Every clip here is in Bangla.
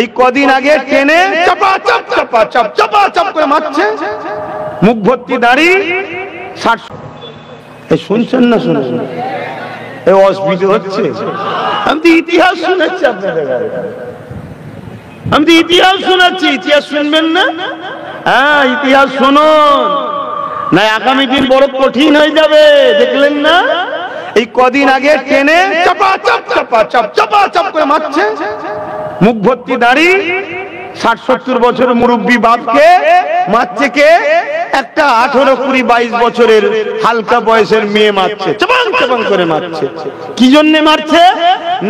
এই কদিন আগে টেনে চাপাচাপ চাপাচাপ চাপাচাপ করে মারছে, মুখ ভর্তি দাড়ি, 60। এই শুনছেন না? শুনছেন? এই অসুবিধা হচ্ছে। আমি তো ইতিহাস শোনাচ্ছি আপনাদের, আমি তো ইতিহাস শোনাচ্ছি। ইতিহাস শুনবেন না? হ্যাঁ, ইতিহাস শুনুন, না আগামী দিন বড় কঠিন হয়ে যাবে। দেখলেন না এই কদিন আগে টেনে চাপাচাপ চাপাচাপ চাপাচাপ করে মারছে, মুখ ভর্তি দাড়ি, 60-70 বছর মুরব্বী বাপকে মারছে কে? একটা 18, 20, 22 বছরের হালকা বয়সের মেয়ে মারছে, চাপাং চাপাং করে মারছে। কি জন্য মারছে?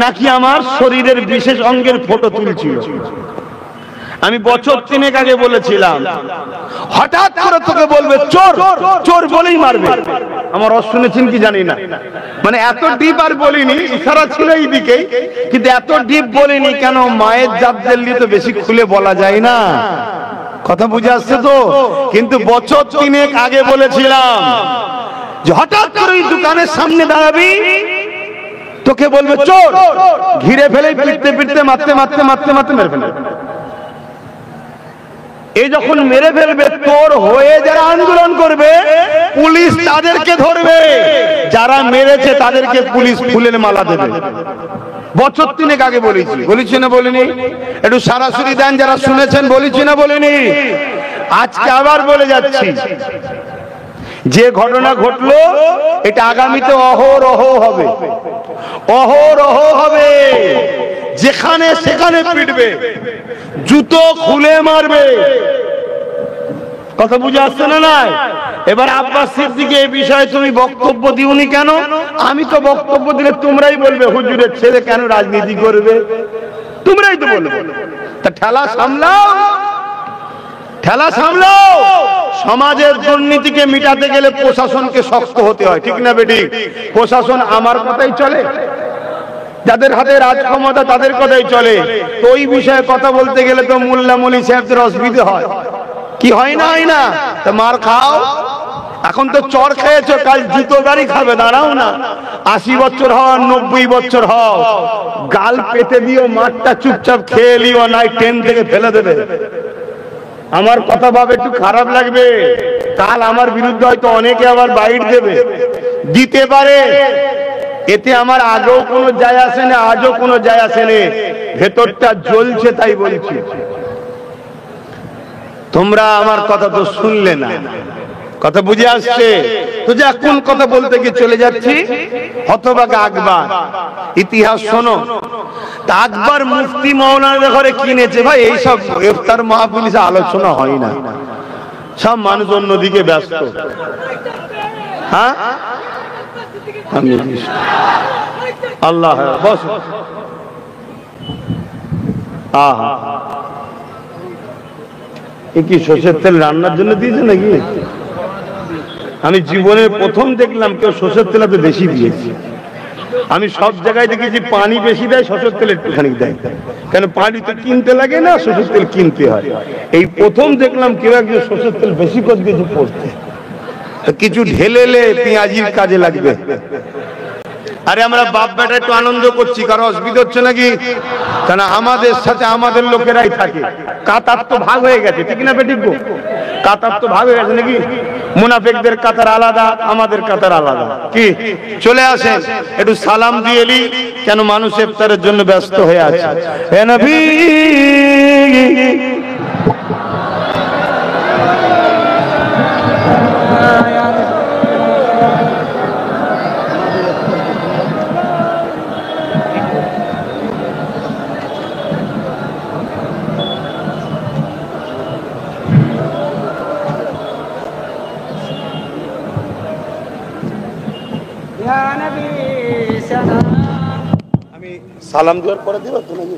নাকি আমার শরীরের বিশেষ অঙ্গের ফটো তুলছিল। আমি বছর 3 আগে বলেছিলাম, হঠাৎ করে তোকে বলবে চোর, চোর বলেই মারবে। আমার রস শুনেছেন কি জানি না, মানে এত ডিপ আর বলিনি, ইশারা ছিল এই দিকেই, কিন্তু এত ডিপ বলিনি কেন? মায়ের জাতদের নিয়ে তো বেশি খুলে বলা যায় না। কথা বুঝে আসছে তো? কিন্তু বছর 3 আগে বলেছিলাম যে হঠাৎ করে এই দোকানের সামনে দাঁড়াবি, তোকে বলবে চোর, ঘিরে ফেলে পিটতে পিটতে মারতে মারতে মারতে মারতে মেরে ফেলে। এই যখন মেরে ফেলবে, তোর হয়ে যারা আন্দোলন করবে পুলিশ তাদেরকে ধরবে, যারা মেরেছে তাদেরকে পুলিশ ফুলের মালা দেবে। বছর 3 আগে বলেছি, বলেছি না বলিনি? একটু সরাসরি দেন যারা শুনেছেন, বলেছি না বলিনি? আজকে আবার বলে যাচ্ছি, যে ঘটনা ঘটলো এটা আগামীতে অহরহ হবে, অহরহ হবে। যেখানে সেখানে পিটবে, জুতো খুলে মারবে। কথা বুঝে আসছে না? নাই। এবার আব্বাস সিদ্দিকী এই বিষয়ে তুমি বক্তব্য দিওনি কেন? আমি তো বক্তব্য দিলে তোমরাই বলবে হুজুরের ছেলে কেন রাজনীতি করবে, তোমরাই তো বলবে। তা ঠেলা সামলাও, ঠেলা সামলাও। সমাজের দুর্নীতিকে মিটাতে গেলে প্রশাসনকে শক্ত হতে হয়, ঠিক না বেটি? প্রশাসন আমার কথাই চলে, যাদের হাতে রাজ ক্ষমতা তাদের কথাই চলে। তো ওই বিষয়ে কথা বলতে গেলে তো মোল্লা মলি সাহেবদের অসুবিধা হয়, কি হয় না? হয় না? তো মার খাও। এখন তো চর খেয়েছো, কাল জুতো বাড়ি খাবে। দাঁড়াও না, 80 বছর হও, 90 বছর হও, গাল পেতে দিও, মাঠটা চুপচাপ খেয়ে লিও, নাই ট্রেন থেকে ফেলে দেবে। আমার কথা ভাবে একটু খারাপ লাগবে, কাল আমার বিরুদ্ধে হয়তো অনেকে আবার বাইট দেবে, দিতে পারে। এতে আমার আগেও কোনো যায় আসে না, আজও কোনো যায় আসে না। ভেতরটা জ্বলছে, তাই বলছি। তোমরা আমার কথা তো শুনলে না, কথা বুঝে আসছে তো? যে কোন কথা বলতে গিয়ে চলে যাচ্ছি, হতভাগা আকবর। ইতিহাস শোনো। তা আকবর মুফতি মৌলানাদের ঘরে কিনেছে। ভাই এইসব ইফতার মাহফিলে আলোচনা হয় না, সব মানুষ অন্যদিকে ব্যস্ত। হ্যাঁ, আল্লাহ বস। কি সরষের তেল রান্নার জন্য দিয়েছে নাকি? আমি জীবনে প্রথম দেখলাম কেউ সরষের তেল এত বেশি দিয়েছে। আমি সব জায়গায় দেখেছি পানি বেশি দেয়, সরষের তেল একটুখানি দেয়। কেন? পানি তো কিনতে লাগে না, সরষের তেল কিনতে হয়। এই প্রথম দেখলাম কেউ একজন সরষের তেল বেশি করে দিয়েছে পড়তে। কিছু ঢেলেলে পেঁয়াজির কাজে লাগবে। আরে আমরা বাপ বেটা একটু আনন্দ করছি, কারো অসুবিধা হচ্ছে নাকি? কেন? আমাদের সাথে আমাদের লোকেরাই থাকে। কাতার তো ভাগ হয়ে গেছে, ঠিক না বেটি? কাতার তো ভাগ হয়ে গেছে নাকি? মুনাফিকদের কাতার আলাদা, আমাদের কাতার আলাদা। কি চলে আসেন, একটু সালাম দিয়ে এলি। কেন? মানুষ ইফতারের জন্য ব্যস্ত হয়ে আছে। হে নবী, আমি সালাম দেওয়ার পরে দিব তো নাকি?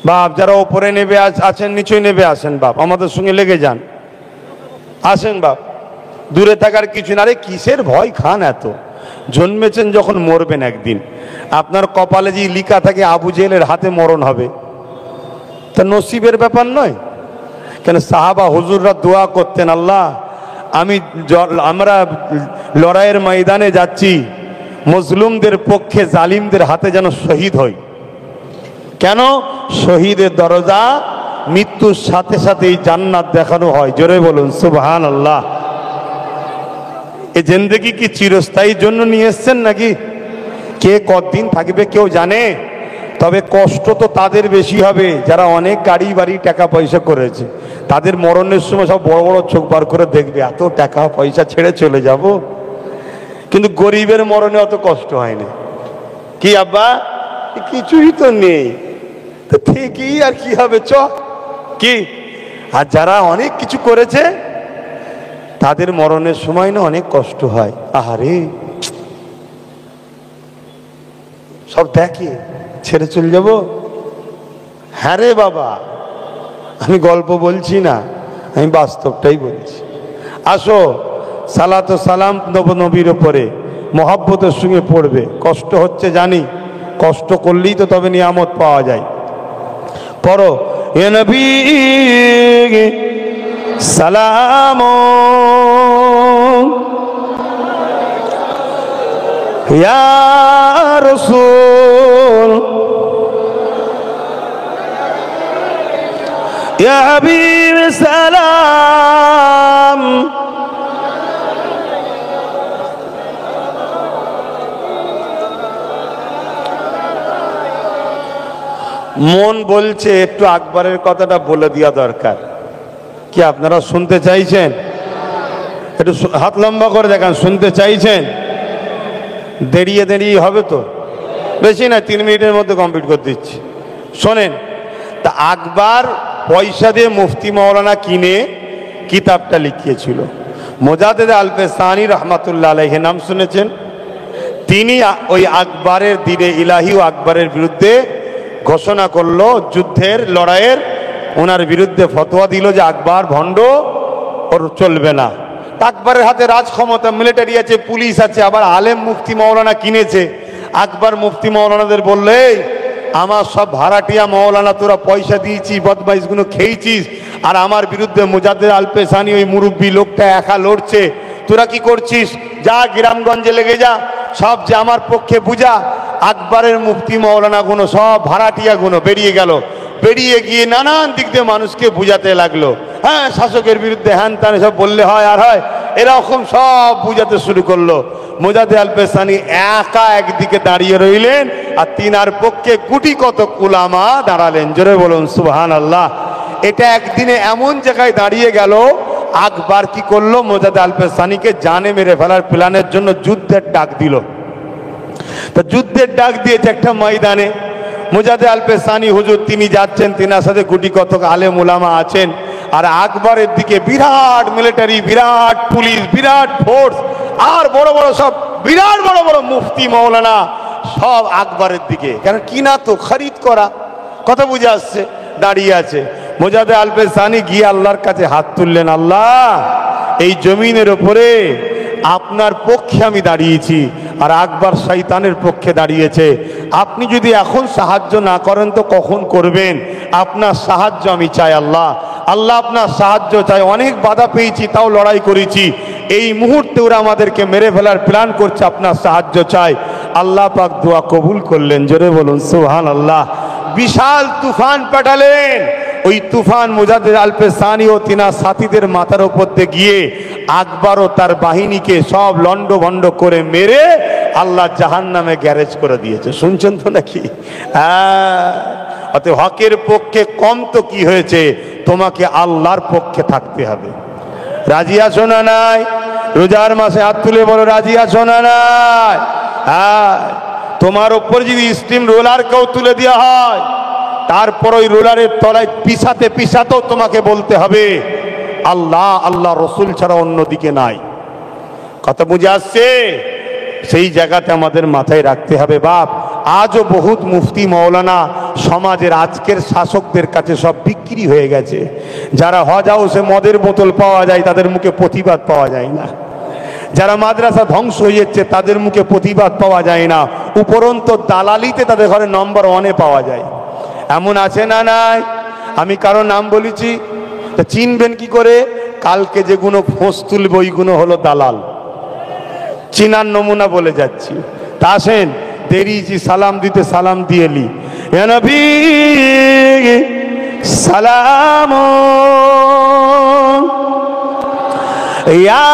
বাপ যারা উপরে নেবে আছেন, নিচে নেবে আসেন। বাপ আমাদের সঙ্গে লেগে যান, আসেন বাপ। দূরে থাকার কিছু না। আরে কিসের ভয় খান এত? জন্মেছেন যখন, মরবেন একদিন। আপনার কপালে যে লিখা থাকে আবু জেহেলের হাতে মরণ হবে, তা নসিবের ব্যাপার নয়? কেন? সাহাবা হুজুররা দোয়া করতেন, আল্লাহ আমরা লড়াইয়ের ময়দানে যাচ্ছি, মজলুমদের পক্ষে জালিমদের হাতে যেন শহীদ হই। কেন? শহীদের দরজা মৃত্যুর সাথে সাথেই জান্নাত দেখানো হয়। জোরে বলুন সুবহানাল্লাহ। এই জিন্দেগি কি চিরস্থায়ীর জন্য নিয়ে এসছেন নাকি? কে কতদিন থাকবে কেউ জানে? তবে কষ্ট তো তাদের বেশি হবে যারা অনেক গাড়ি বাড়ি টাকা পয়সা করেছে। তাদের মরণের সময় সব বড় বড় চোখ বার করে দেখবে, এত টাকা পয়সা ছেড়ে চলে যাব। কিন্তু গরিবের মরণে অত কষ্ট হয় না। কি আব্বা, কিছুই তো নেই, তো ঠিকই আর কি হবে, চ কি। আর যারা অনেক কিছু করেছে তাদের মরণের সময় না অনেক কষ্ট হয়। আহারে, সব দেখে ছেড়ে চলে যাব। হ্যাঁ রে বাবা, আমি গল্প বলছি না, আমি বাস্তবটাই বলছি। আসো, সালাত ও সালাম নবীর ওপরে মহব্বতের সঙ্গে পড়বে। কষ্ট হচ্ছে জানি, কষ্ট করলেই তো তবে নিয়ামত পাওয়া যায়। পড়ো, এ নবী সালাম ইয়া রাসূল ইয়া হাবিব সালাম। মন বলছে একটু আকবরের কথাটা বলে দেওয়া দরকার। কি আপনারা শুনতে চাইছেন? একটু হাত লম্বা করে দেখান, শুনতে চাইছেন? দেরিয়ে দেরিয়ে হবে তো, বেশি না, 3 মিনিটের মধ্যে কমপ্লিট করে দিচ্ছি। শোনেন, তা আকবর পয়সা দিয়ে মুফতি মৌলানা কিনে কিতাবটা লিখিয়েছিল। মুজাদ্দেদ আল-পেসানি রহমাতুল্লাহ আলাইহি নাম শুনেছেন? তিনি ওই আকবরের দিনে ইলাহি ও আকবরের বিরুদ্ধে ঘোষণা করলো, যুদ্ধের লড়াইয়ের ওনার বিরুদ্ধে ফতোয়া দিল যে আকবর ভণ্ড, ওর চলবে না। আকবরের হাতে রাজ ক্ষমতা, মিলিটারি আছে, পুলিশ আছে, আবার আলেম মুফতি মৌলানা কিনেছে। আকবর মুফতি মৌলানাদের বললে, আমার সব ভাড়াটিয়া মৌলানা তোরা পয়সা দিয়েছি, বদমাইশগুলো খেয়েছিস, আর আমার বিরুদ্ধে মুজাদ্দেদ আল-পেসানি ওই মুরব্বী লোকটা একা লড়ছে, তোরা কি করছিস? যা গ্রামগঞ্জে লেগে যা, সব যে আমার পক্ষে বুঝা। আকবরের মুফতি মৌলানা গুলো সব ভাড়াটিয়া গুলো বেরিয়ে গেল। বেরিয়ে গিয়ে নানান দিক দিয়ে মানুষকে বুঝাতে লাগলো। হ্যাঁ, শাসকের বিরুদ্ধে হ্যান ত্যান সব বললে হয় আর হয়, এরকম সব বুঝাতে শুরু করলো। মুজাদ্দেদ আল-পেসানি একা একদিকে দাঁড়িয়ে রইলেন, আর তিনার পক্ষে গুটি কত উলামা দাঁড়ালেন। জোরে বলুন সুবহানাল্লাহ। এটা একদিনে এমন জায়গায় দাঁড়িয়ে গেল, আকবর কি করলো? মুজাদ্দেদ আল-পেসানিকে জানে মেরে ফেলার প্ল্যানের জন্য যুদ্ধের ডাক দিল। তো যুদ্ধের ডাক দিয়েছে একটা ময়দানে। মুজাদ্দেদ আল-পেসানি হুজুর তিনি যাচ্ছেন, তিনার সাথে গুটি কতক আলেম উলামা আছেন, আর আকবরের দিকে বিরাট মিলিটারি, বিরাট পুলিশ, বিরাট ফোর্স, আর বড় বড় সব বিরাট বড় বড় মুফতি মৌলানা সব আকবরের দিকে। কেন কিনা তো খরিদ করা, কথা বুঝে আসছে, দাঁড়িয়ে আছে। মুজাদ্দেদ আল-পেসানি গিয়ে আল্লাহর কাছে হাত তুললেন, আল্লাহ, এই জমিনের ওপরে আপনার পক্ষে আমি দাঁড়িয়েছি, আর আকবর শয়তানের পক্ষে দাঁড়িয়েছে। আপনি যদি এখন সাহায্য না করেন তো কখন করবেন? আপনার সাহায্য আমি চাই আল্লাহ। আল্লাহ আপনার সাহায্য চাই। অনেক বাধা পেয়েছি, তাও লড়াই করেছি। এই মুহূর্তে ওরা আমাদেরকে মেরে ফেলার প্ল্যান করছে, আপনার সাহায্য চাই। আল্লাহ পাক দোয়া কবুল করলেন। জোরে বলুন সুবহানাল্লাহ। বিশাল তুফান পাঠালেন। ওই তুফান মুজাদ্দেদ আল-পেসানি ও তিনার সাথীদের মাথার উপর দিয়ে গিয়ে আকবর ও তার বাহিনীকে সব লন্ড ভন্ড করে মেরে আল্লাহ জাহান্নামে গ্যারেজ করে দিয়েছে। শুনছেন তো নাকি? অতএব হকের পক্ষে কম তো কি হয়েছে, তোমাকে আল্লাহর পক্ষে থাকতে হবে। রাজি আছো না নাই? রোজার মাসে হাত তুলে বলো, রাজি আছো না নাই? তোমার ওপর যদি স্টিম রোলার কেউ তুলে দেওয়া হয়, তারপর ওই রোলারের তলায় পিছাতে পিছাতেও তোমাকে বলতে হবে আল্লাহ, আল্লাহ রসুল ছাড়া অন্যদিকে নাই। কথা বুঝে আসছে? সেই জায়গাতে আমাদের মাথায় রাখতে হবে। বাপ, আজও বহুত মুফতি মৌলানা সমাজের আজকের শাসকদের কাছে সব বিক্রি হয়ে গেছে। যারা হজ হাউসে মদের বোতল পাওয়া যায়, তাদের মুখে প্রতিবাদ পাওয়া যায় না। যারা মাদ্রাসা ধ্বংস হয়ে যাচ্ছে, তাদের মুখে প্রতিবাদ পাওয়া যায় না। উপরন্ত দালালিতে তাদের ঘরে নম্বর 1-এ পাওয়া যায়। এমন আছে না নাই? আমি কারো নাম বলেছি, তা চিনবেন কি করে? কালকে যেগুলো ফোঁস তুলবে ওইগুলো হলো দালাল। চিনার নমুনা বলে যাচ্ছি। তা আসেন দেরিছি সালাম দিতে, সালাম দিয়ে লি। ইয়া নবী সালাম ইয়া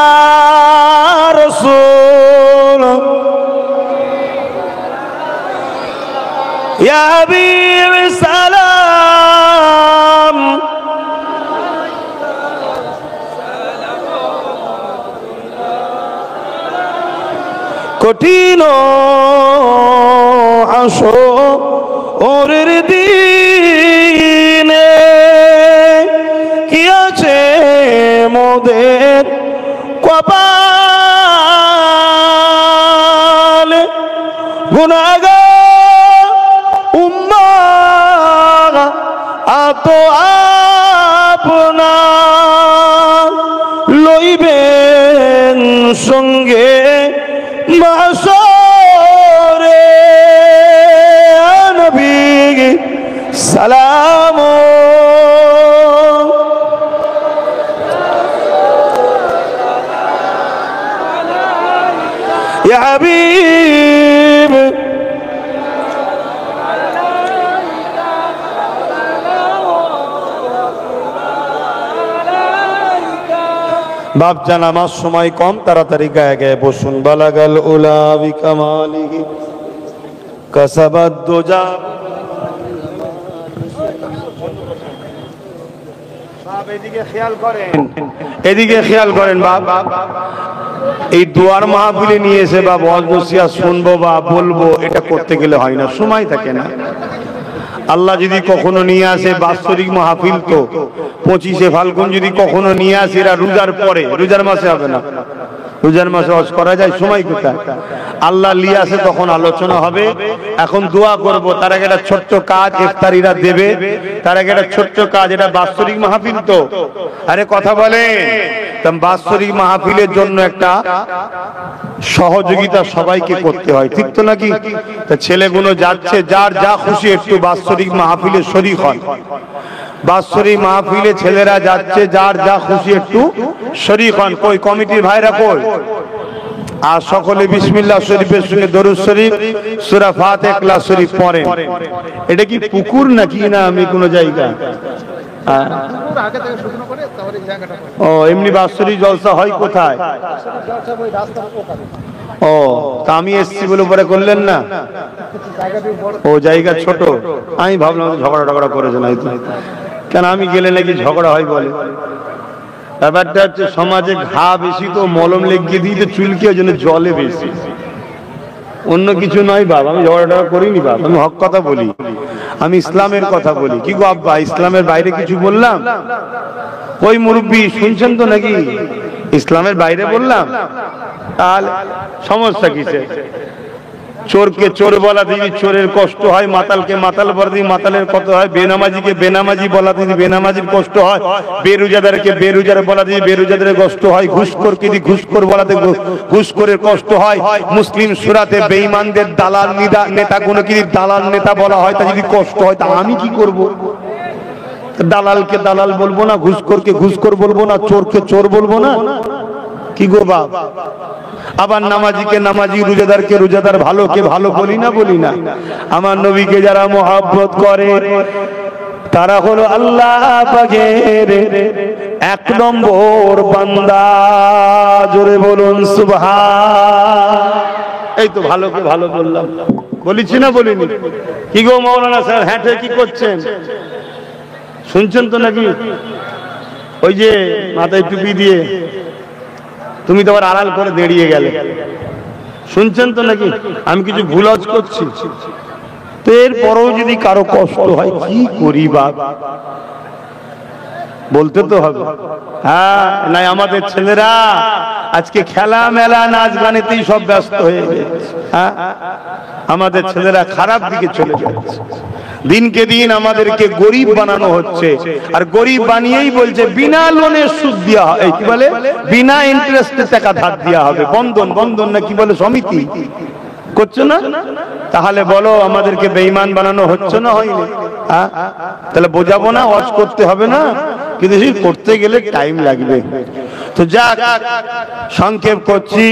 রাসূল ইয়া হাবিব সালাম কঠিন আসরের দিনে কি আছে মোদের কপালে গুনাহগার উম্মাহ আত আপনা লইবেন সঙ্গে মাসরে নবী সালাম ইয়া হাবিব বাপজান আমার সময় কম, তাড়াতাড়ি গায়ে গায়ে বসুন। বালাগাল উলা বিকামালিহি কাসাবাদ দুজা। বাপ এদিকে খেয়াল করেন, এদিকে খেয়াল করেন বাপ। এই দুয়ার মাহফিলে নিয়ে এসে বা ওয়াজ নসিহত শুনবো বা বলবো, এটা করতে গেলে হয় না, সময় থাকে না। আল্লাহ যদি কখনো নিয়ে আসে বাৎসরিক মাহফিল, তো 25শে ফাল্গুন যদি কখনো নিয়ে আসে, এরা রোজার পরে, রোজার মাসে হবে না, রোজার মাসে ওয়াজ করা যায়, সময় কোথায়? আল্লাহ নিয়ে আসে তখন আলোচনা হবে। এখন দোয়া করব, তার আগে একটা ছোট্ট কাজ ইফতারিরা দেবে, তার আগে একটা ছোট্ট কাজ। এটা বাৎসরিক মাহফিল তো, আরে কথা বলে, বাৎসরিক মাহফিলের জন্য একটা সহযোগিতা সবাইকে করতে হয়, ঠিক তো নাকি? তা ছেলেগুলো যাচ্ছে, যার যা খুশি একটু বাৎসরিক মাহফিলে শরীক হয়। বাৎসরিক মাহফিলে ছেলেরা যাচ্ছে, যার যা খুশি একটু শরীক হন। কই কমিটির ভাইরা কই? আর সকলে বিসমিল্লাহ শরীফের সঙ্গে দরুদ শরীফ, সূরা ফাতিহা, ইখলাস শরীফ পড়েন। এটা কি পুকুর নাকি না আমি কোন জায়গা? ও এমনি বাৎসরিক জলসা হয় কোথায়? ও তা আমি এসছি বলে পরে করলেন না? ও জায়গা ছোট, আমি ভাবলাম ঝগড়া টগড়া করেছেন হয়তো, কেন আমি গেলে নাকি ঝগড়া হয় বলে। ব্যাপারটা হচ্ছে সমাজে ঘা বেশি তো মলম লেগে দিই তো চুলকে, ওই জন্য জলে বেশি, অন্য কিছু নয় বাবা। আমি ঝগড়া টগড়া করিনি বাবা, আমি হক কথা বলি, আমি ইসলামের কথা বলি। কি গো আব্বা, ইসলামের বাইরে কিছু বললাম? ওই মুরব্বী শুনছেন তো নাকি? ইসলামের বাইরে বললাম, তাহলে সমস্যা কিসে? চোরকে চোর বলা দিদি চোরের কষ্ট হয়, মাতালকে মাতাল বলা দিদি মাতালের কত হয়, বেনামাজিকে বেনামাজি বলা দিদি বেনামাজির কষ্ট হয়, বেরোজাদারকে বেরোজার বলা দিদি বেরোজাদারের কষ্ট হয়, ঘুষখোরকে দিদি ঘুষখোর বলাতে ঘুষখোরের কষ্ট হয়। মুসলিম সূরাতে বেঈমানদের দালাল নেতা কোনো কি দালাল নেতা বলা হয়, তা যদি কষ্ট হয় তা আমি কি করব? দালালকে দালাল বলবো না, ঘুষখোরকে ঘুষখোর বলবো না, চোরকে চোর বলবো না? কি গো বাপ? আবার নামাজিকে নামাজি, রোজাদারকে রোজাদার, ভালোকে ভালো বলি না বলি না? আমার নবীকে যারা মহব্বত করে তারা হলো আল্লাহ পাকের 1 নম্বর বান্দা। জোরে বলুন সুবহান। এই তো ভালোকে ভালো বললাম, বলেছি না বলিনি? কি গো মাওলানা স্যার, হ্যাঁ কি করছেন? শুনছেন তো নাকি? ওই যে মাথায় টুপি দিয়ে তুমি তো আবার আড়াল করে দাঁড়িয়ে গেলে, শুনছেন তো নাকি? আমি কিছু ভুল করছি তো এরপরেও যদি কারো কষ্ট হয় কি করি বাপ? বলতে তো হবে। হ্যাঁ নাই আমাদের ছেলেরা আজকে খেলা মেলা নাচ গানেতেই সব ব্যস্ত হয়ে গেছে। হ্যাঁ আমাদের ছেলেরা খারাপ দিকে চলে যাচ্ছে। দিনকে দিন আমাদেরকে গরিব বানানো হচ্ছে, আর গরিব বানিয়েই বলছে বিনা লোনে সুদ দেওয়া হয়, কি বলে বিনা ইন্টারেস্টে টাকা ধার দেওয়া হবে। বন্ধন বন্ধন না কি বলে সমিতি করছো না? তাহলে বলো আমাদেরকে বেঈমান বানানো হচ্ছে না হয়নি? তাহলে বোঝাবো না, ওয়াজ করতে হবে না? কিন্তু করতে গেলে টাইম লাগবে। তো যাক সংক্ষেপ করছি,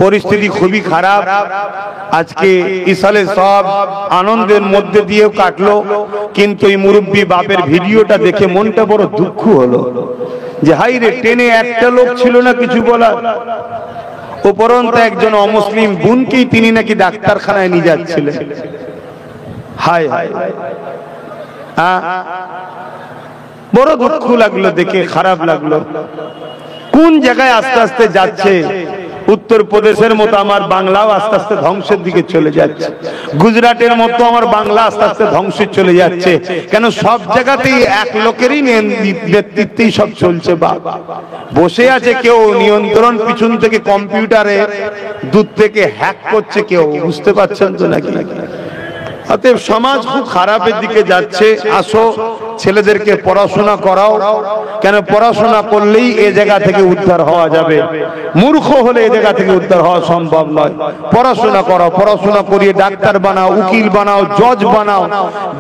পরিস্থিতি খুবই খারাপ। আজকে ইসালে সব আনন্দের মধ্যে দিয়েও কাটলো, কিন্তু এই মুরব্বী বাপের ভিডিওটা দেখে মনটা বড় দুঃখ হলো যে হাই রে, ট্রেনে একটা লোক ছিল না কিছু বলার, উপরন্ত একজন অমুসলিম বোনকেই তিনি নাকি ডাক্তারখানায় নিয়ে যাচ্ছিলেন। হায় হায়, বড় দুঃখ লাগলো দেখে, খারাপ লাগলো। কোন জায়গায় আস্তে আস্তে যাচ্ছে। উত্তরপ্রদেশের মতো আমার বাংলাও আস্তে আস্তে ধ্বংসের দিকে চলে যাচ্ছে, গুজরাটের মতো আমার বাংলা আস্তে আস্তে ধ্বংসে চলে যাচ্ছে। কেন? সব জায়গাতেই এক লোকেরই নেতৃত্বেই সব চলছে। বসে আছে কেউ নিয়ন্ত্রণ, পিছন থেকে কম্পিউটারে দূর থেকে হ্যাক করছে কেউ, বুঝতে পারছেন তো নাকি? অতএব সমাজ খুব খারাপের দিকে যাচ্ছে। আসো ছেলেদেরকে পড়াশোনা করাও, কেন পড়াশোনা করলেই এ জায়গা থেকে উদ্ধার হওয়া যাবে। মূর্খ হলে এ জায়গা থেকে উদ্ধার হওয়া সম্ভব নয়। পড়াশোনা করাও, পড়াশোনা করিয়ে ডাক্তার বানাও, উকিল বানাও, জজ বানাও,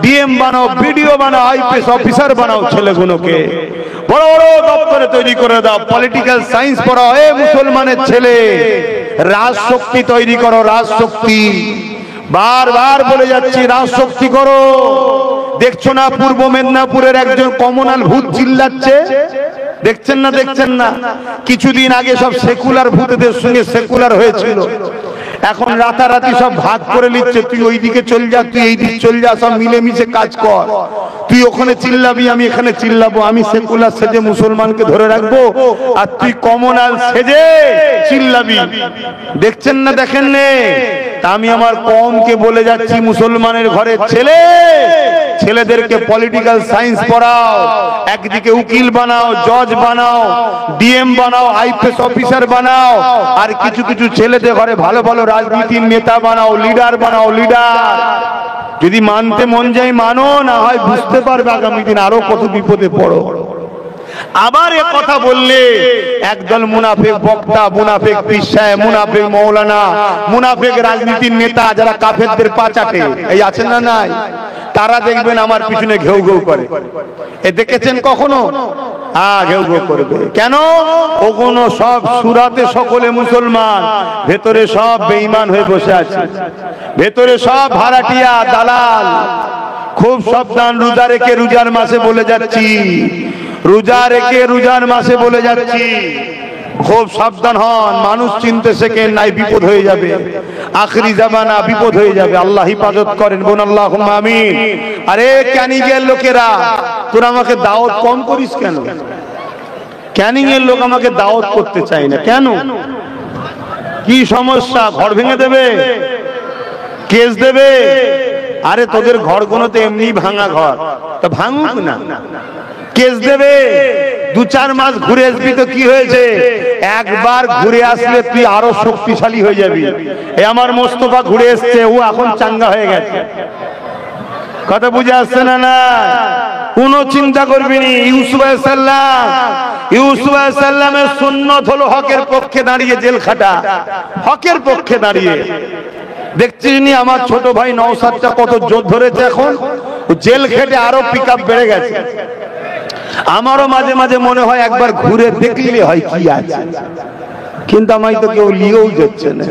ডিএম বানাও, বিডিও বানাও, আইপিএস অফিসার বানাও। ছেলেগুলোকে বড় বড় দপ্তরে তৈরি করে দাও। পলিটিক্যাল সায়েন্স পড়াও। এ মুসলমানের ছেলে, রাজশক্তি তৈরি করো, রাজশক্তি। বারবার বলে যাচ্ছি, রাজশক্তি করো। দেখছো না পূর্ব মেদিনীপুরের একজন কমনাল ভূত চিল্লাচ্ছে? দেখছেন না? দেখছেন না? কিছুদিন আগে সব সেকুলার ভূতদের সঙ্গে সেকুলার হয়েছিল, এখন রাতারাতি সব ভাগ করে নিচ্ছে। তুই ওইদিকে চল যা, তুই এই দিকে চল যা, সব মিলেমিশে কাজ কর। তুই ওখানে চিল্লাবি, আমি এখানে চিল্লাবো। আমি সেকুলার সেজে মুসলমানকে ধরে রাখবো, আর তুই কমনাল সেজে চিল্লাবি। দেখছেন না? দেখেন নে? তা আমি আমার কমকে বলে যাচ্ছি, মুসলমানের ঘরের ছেলে, ছেলেদেরকে পলিটিক্যাল সায়েন্স পড়াও। একদিকে উকিল বানাও, জজ বানাও, ডিএম বানাও, আইপিএস অফিসার বানাও। আর কিছু কিছু ছেলেদের ঘরে ভালো ভালো রাজনীতির নেতা বানাও, লিডার বানাও, লিডার। যদি মানতে মন যায় মানো, না হয় বুঝতে পারবে আগামী দিন আরো কত বিপদে পড়ো। আবার এ কথা বললে একদল মুনাফিক বক্তা, মুনাফিক পীর সাহেব, মুনাফিক মৌলানা, মুনাফিক রাজনীতির নেতা যারা কাফেরদের পা চাটে, এই আছেন না নাই? তারা দেখবেন আমার পিছনে ঘেউ ঘেউ করে। এ দেখেছেন কখনো? ঘেউ ঘেউ করবে। কেন? ওগুলো সব সুরাতে সকলে মুসলমান, ভেতরে সব বেঈমান হয়ে বসে আছে, ভেতরে সব ভাড়াটিয়া, দালাল। খুব সাবধান। রোজা রেখে রোজার মাসে বলে যাচ্ছি, রোজা রেখে রোজার মাসে বলে যাচ্ছি, খুব সাবধান হন। মানুষ চিনতে শেখেন, নাই বিপদ হয়ে যাবে। আখরি জামানা, বিপদ হয়ে যাবে। আল্লাহ হিফাজত করেন, বোন আল্লাহুম্মা আমিন। আরে ক্যানিং এর লোকেরা, তোরা আমাকে দাওয়াত কম করিস কেন? ক্যানিং এর লোক আমাকে দাওয়াত করতে চায় না কেন? কি সমস্যা? ঘর ভেঙে দেবে, কেস দেবে? আরে তোদের ঘরগুলোতে এমনি ভাঙা ঘর, তা ভাঙুক না, কেস দেবে। 2-4 মাস ঘুরে আসবি তো কি হয়েছে? একবার ঘুরে আসলে তুই আরো শক্তিশালী হয়ে যাবি। এই আমার মোস্তফা ঘুরে এসছে, ও এখন চাঙ্গা হয়ে গেছে। কথা বুঝে আসছে না? না, কোনো চিন্তা করবি নি। ইউসুফ আলাইহিস সালামের সুন্নত হলো হকের পক্ষে দাঁড়িয়ে জেল খাটা, হকের পক্ষে দাঁড়িয়ে। দেখছিস নি আমার ছোট ভাই নওশাদটা কত জোর ধরেছে? এখন জেল খেটে আরো পিকআপ বেড়ে গেছে। আমারও মাঝে মাঝে মনে হয় একবার ঘুরে দেখলে হয় কি আছে, কিন্তু আমায় তো কেউ নিয়েও যাচ্ছে না।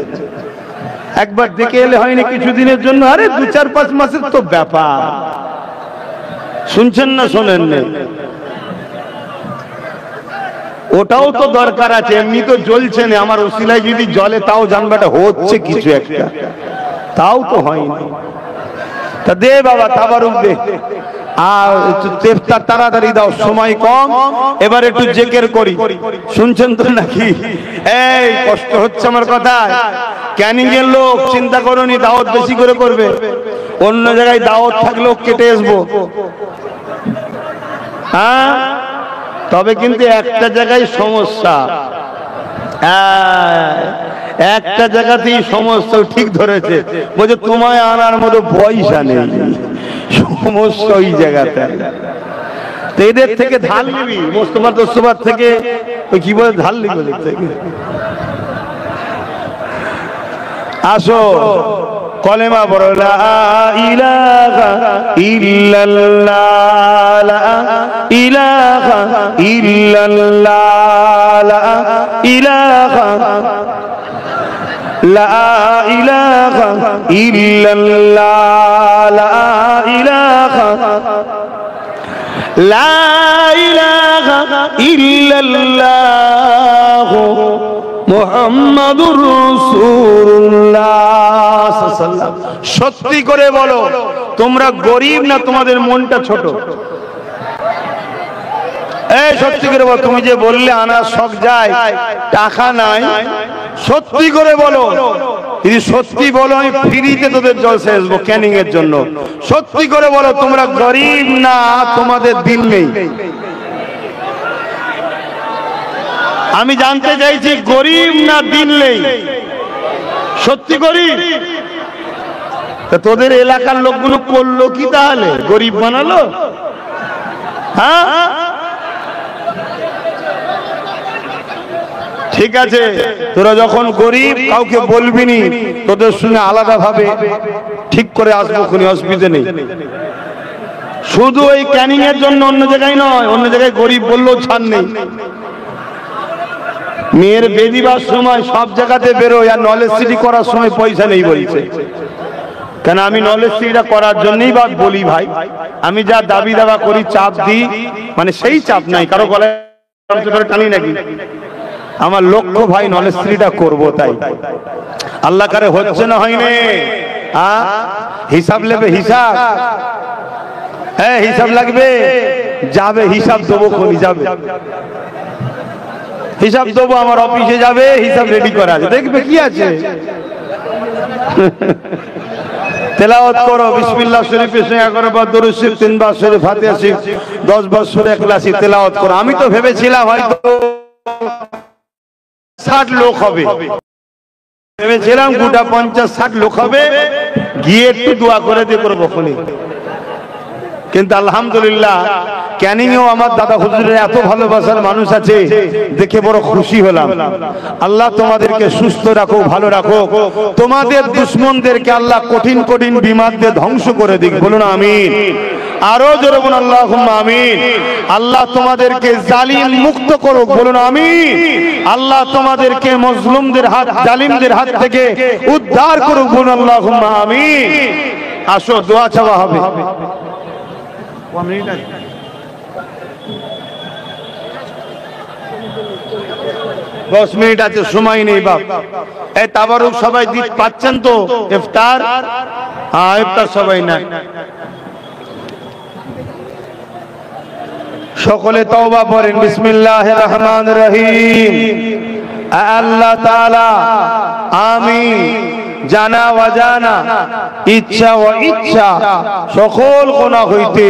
একবার দেখে এলে হয়নি কিছুদিনের জন্য? আরে 2-4-5 মাসের তো ব্যাপার। শুনছেন না? শোনেন না? ওটাও তো দরকার আছে। এমনি তো জ্বলছে না, আমার ওসিলায় যদি জ্বলে তাও জানবাটা হচ্ছে কিছু একটা, তাও তো হয়নি। তা দে বাবা, তাবারুক দে। আর তাড়াতাড়ি দাও, সময় কম। এবার একটু জিকির করি। শুনছেন তো নাকি? এই কষ্ট হচ্ছে আমার কথা। ক্যানিং এর লোক চিন্তা করোনি, দাওয়াত বেশি করে করবে। অন্য জায়গায় দাওয়াত থাকলেও কেটে আসবো। হ্যাঁ, তবে কিন্তু একটা জায়গায় সমস্যা, একটা জায়গাতেই সমস্যা। ঠিক ধরেছে, বলছে তোমায় আনার মতো পয়সা নেই, সমস্যা ওই জায়গাতে। তো এদের থেকে ধার নিবি, মোস্তফার থেকে কি বলে ধার নিবি ওদের থেকে। আসো কলেমা পড়ো, লা ইলাহা ইল্লাল্লাহ, লা ইলাহা ইল্লাল্লাহ, লা ইলাহা লা ইলাহা ইল্লাল্লাহ, লা ইলাহা, লা ইলাহা ইল্লাল্লাহ মুহাম্মাদুর রাসূলুল্লাহ। সত্যি করে বলো, তোমরা গরিব না তোমাদের মনটা ছোট? এই সত্যি করে বলো, তুমি যে বললে আনার শখ যায়, টাকা নাই, সত্যি করে বলো। যদি সত্যি বলো আমি ফ্রিতে তোদের জলসে আসবো ক্যানিং এর জন্য। সত্যি করে বলো, তোমরা গরিব না তোমাদের দিল নেই? আমি জানতে চাইছি গরিব না দিল নেই? সত্যি গরিব? তোদের এলাকার লোকগুলো করলো কি তাহলে? গরিব বানালো? হ্যাঁ ঠিক আছে, তোরা যখন গরিব কাউকে বলবি নি, তোদের সঙ্গে আলাদা ভাবে ঠিক করে আসবো, কোনো অসুবিধা নেই। শুধু ওই ক্যানিং এর জন্য অন্য জায়গায় নয়, অন্য জায়গায় গরিব বললেও ছাড় নেই। মেয়ের বেদিবার সময় সব জায়গাতে বেরোয়, আর নলেজ সিটি করার সময় পয়সা নেই বলছে। কেন? আমি নলেজ সিটিটা করার জন্যই বা বলি ভাই, আমি যা দাবি দাবা করি, চাপ দিই, মানে সেই চাপ নাই, কারো গলায় টানি নাকি। আমার লক্ষ্য ভাই নলেজ সিটিটা করবো, তাই আল্লাহ কারে হচ্ছে না হয়নি। হিসাব নেবে, হিসাব, হ্যাঁ হিসাব লাগবে, যাবে হিসাব দেবো, খনি যাবে হিসাব দেবো, আমার অফিসে যাবে, হিসাব রেডি করা আছে, দেখবে কি আছে। তেলাওয়াত করো বিসমিল্লাহ শরীফের সঙ্গে 11 বার দরুদ শরীফ, 3 বার শরীফ, ফাতিহা শরীফ, 10 বার সূরা ইখলাসি তেলাওয়াত করো। আমি তো ভেবেছিলাম হয়তো 60 লোক হবে, ভেবেছিলাম গোটা 50-60 লোক হবে, গিয়ে একটু দোয়া করে দিয়ে করবো খনি। কিন্তু আলহামদুলিল্লাহ ক্যানিং এও আমার দাদা হুজুরের এত ভালোবাসার মানুষ আছে, দেখে বড় খুশি হলাম। আল্লাহ তোমাদেরকে সুস্থ রাখো, ভালো রাখো, তোমাদের দুশমনদেরকে আল্লাহ কঠিন কঠিন বিমার দিয়ে ধ্বংস করে দিক, বলুন আমিন। আরো জোরে বলুন আল্লাহুম্মা আমিন। আল্লাহ তোমাদেরকে জালিম মুক্ত করুক, বলুন আমিন। আল্লাহ তোমাদেরকে মজলুমদের হাত, জালিমদের হাত থেকে উদ্ধার করুক, বলুন আল্লাহুম্মা আমিন। আসো দোয়া চাওয়া হবে। 10 মিনিট আছে, সময় নেই বাপ। এই তাবারুক সবাই দিতে পাচ্ছেন তো? ইফতার, হ্যাঁ ইফতার সবাই না। সকলে তওবা পড়েন, বিসমিল্লাহির রহমানির রহিম। আল্লাহ তাআলা আমি জানা অজানা, ইচ্ছা ও ইচ্ছা সকল গুনাহ হইতে